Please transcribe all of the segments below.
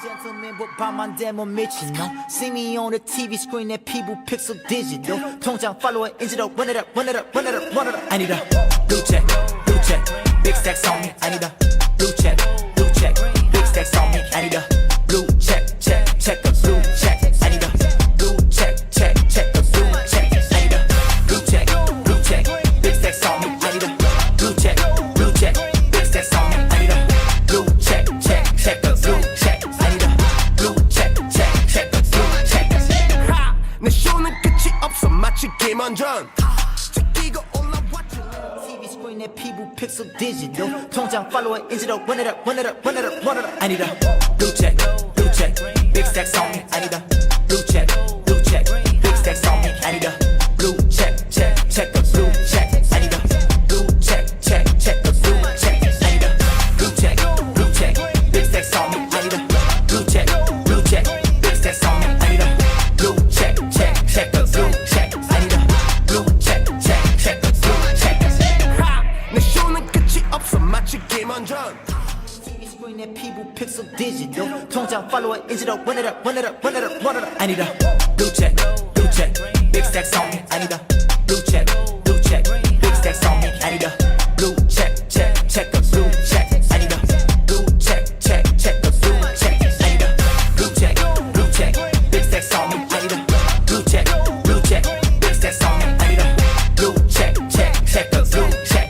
Gentleman, but 밤만 되면 미친놈. See me on the TV screen, 내 피부 pixel digital. 통장 팔로워 인지도 run it up, run it up, run it up, run it up. I need a blue check, big stacks on me. I need a blue check, big stacks on me. I need a blue check, check a blue check. I need a blue check, a blue check. I need a blue check, big stacks on me. I need a blue check, big stacks on me. I need a blue check, a blue check. I need a blue check, a blue check. 내 쇼는 끝이 없어 마치 김원전. 제끼고 올라왔지. TV screen, 내 피부 pixel digital. 통장 팔로워 인지도 run it up, run it up, run it up, run it up. I need a blue check, big stacks on me. I need a blue check, big stacks on me. I need a blue check, a blue check. I need a blue check, a blue check. I need a blue check, big stacks on me. I need a blue check, big stacks on me. I need a blue check, a blue check. I need a blue check, a blue check. 내 쇼는 끝이 없어 마치 김원전. TV screen, 내 피부 pixel digital. 통장 팔로워 인지도 run it up, run it up, run it up, run it up. I need a blue check, big stacks on me. I need a blue check, big stacks on me. I need a blue check, a blue check. I need a blue check, a blue check. I need a blue check, big stacks on me. I need a blue check, big stacks on me. I need a blue check, a blue check. I need a blue check, a blue check.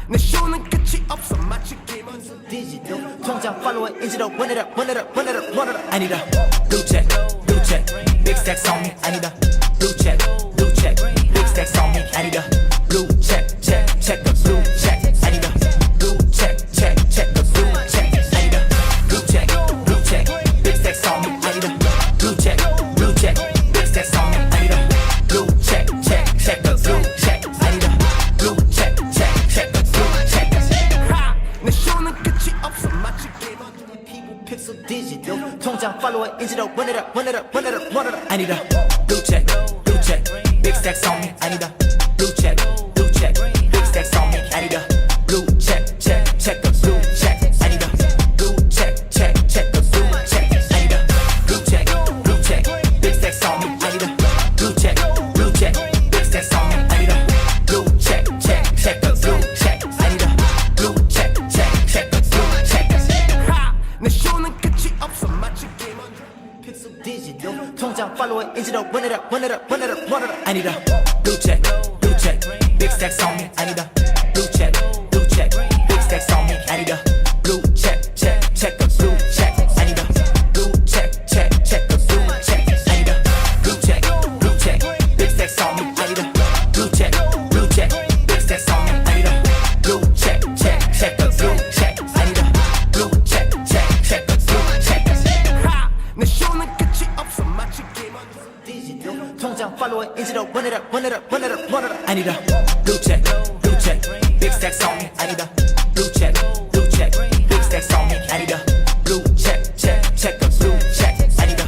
내 쇼는 끝이 없어 마치 김원전. Digital 통장 팔로워 인지도 run it up, run it up, run it up, run it up. I need a blue check, big stacks on me. I need a blue check, big stacks on me. I need a blue check, a blue check. I need a blue check, a blue check. I need a blue check, big stacks on me. I need a blue check, big stacks on me. I need a blue check, a blue check. I need a blue check, a blue check. 내 쇼는 끝이 없어 마치 김원전. People pixel digital. 통장 팔로워 인지도 run it up, run it up, run it up, run it up. I need a blue check, big stacks on me. I need a blue check, big stacks on me. I need a blue check, a blue check. I need a blue check, a blue check. I need a blue check, big stacks on me. I need a blue check, big stacks on me. I need a blue check, a blue check. I need a blue check, a blue check. 내 쇼는 끝이 없어 마치 김원전. Pixel digital 통장 팔로워 인지도 run it up, run it up, run it up, run it up. I need a blue check, big stacks on me. I need a blue check, big stacks on me. I need a blue check, a blue check. I need a blue check, a blue check. I need a blue check, big stacks on me. I need a blue check, big stacks on me. I need a blue check, a blue check. I need a blue check, a blue check. 내 쇼는 끝이 없어 마치 김원전. Digital 통장 팔로워 인지도 run it up, run it up, run it up, run it up. I need a blue check, big stacks on me. I need a blue check, big stacks on me. I need a blue check, a blue check. I need a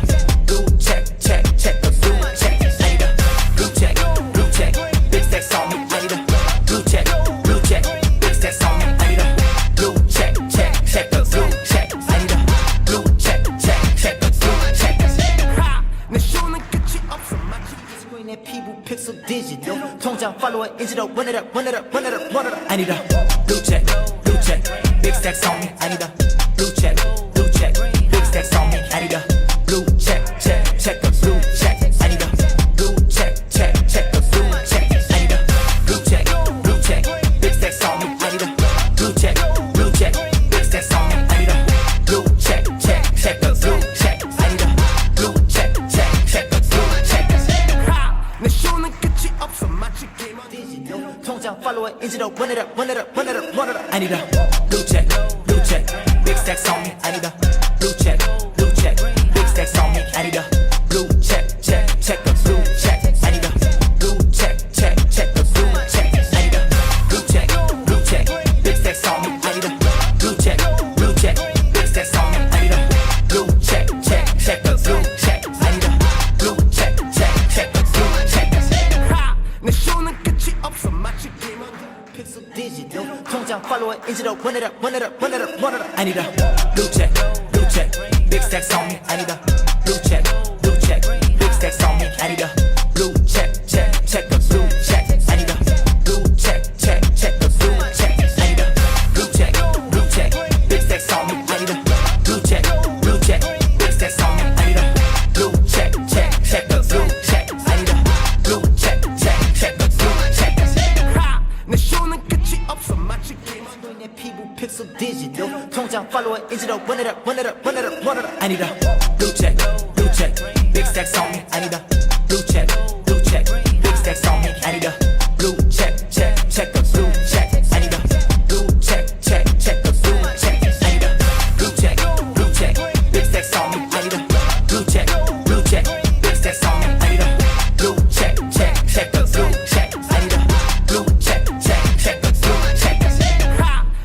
blue check, a blue check. I need a blue check, big stacks on me. I need a blue check, big stacks on me. I need a blue check, a blue check. I need a blue check, a blue check. 내 쇼는 끝이 없어 마치 screen, 내 피부 pixel digital 통장 팔로워 인지도 run it up, run it up, run it up, run it up. I need a blue check, big stacks on me. I need a blue check, big stacks on me. I need a blue check, a blue check. I need a blue check, a blue check. I need a blue check, big stacks on me. I need a blue check, big stacks on me. I need a blue check, a blue check. I need a blue check, a blue check. 내 쇼는 끝이 없어 마치 김원전. Digital 통장 팔로워 인지도 run it up, run it up, run it up, run it up. I need a blue check, big stacks on me. I need a blue check, big stacks on me. I need a blue check, a blue check. I need a blue check, a blue check. I need a blue check, big stacks on me. I need a blue check, big stacks on me. I need a blue check, a blue check. I need a blue check, a blue check. 내 쇼는 끝이 없어 마치 김원전. Pixel digital 통장 팔로워 인지도 run run it up, run it up, run it up, run it up. I need a blue check, big stacks on me. I need a blue check, big stacks on me. I need a blue check, check the blue check. I need a blue check, check the blue check. I need a blue check, big stacks on me. I need a blue check, big stacks on me. I need a blue check, check the blue check. I need a blue check the blue check. 내 쇼는 끝이 없어 마치 게임 내 피부 픽셀 디지털 통장 팔로워 인지도 run it up, run it up, run it up, run it up. I need a blue check, big stacks on me. I need a blue check, big stacks on me. I need a blue check the blue check. I need a blue check the blue check. I need a blue check, big stacks on me. I need a blue check, big stacks on me. I need a blue check the blue check. I need a blue check the blue check.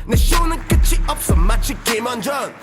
내 쇼는 끝이 없어 마치 게임 완전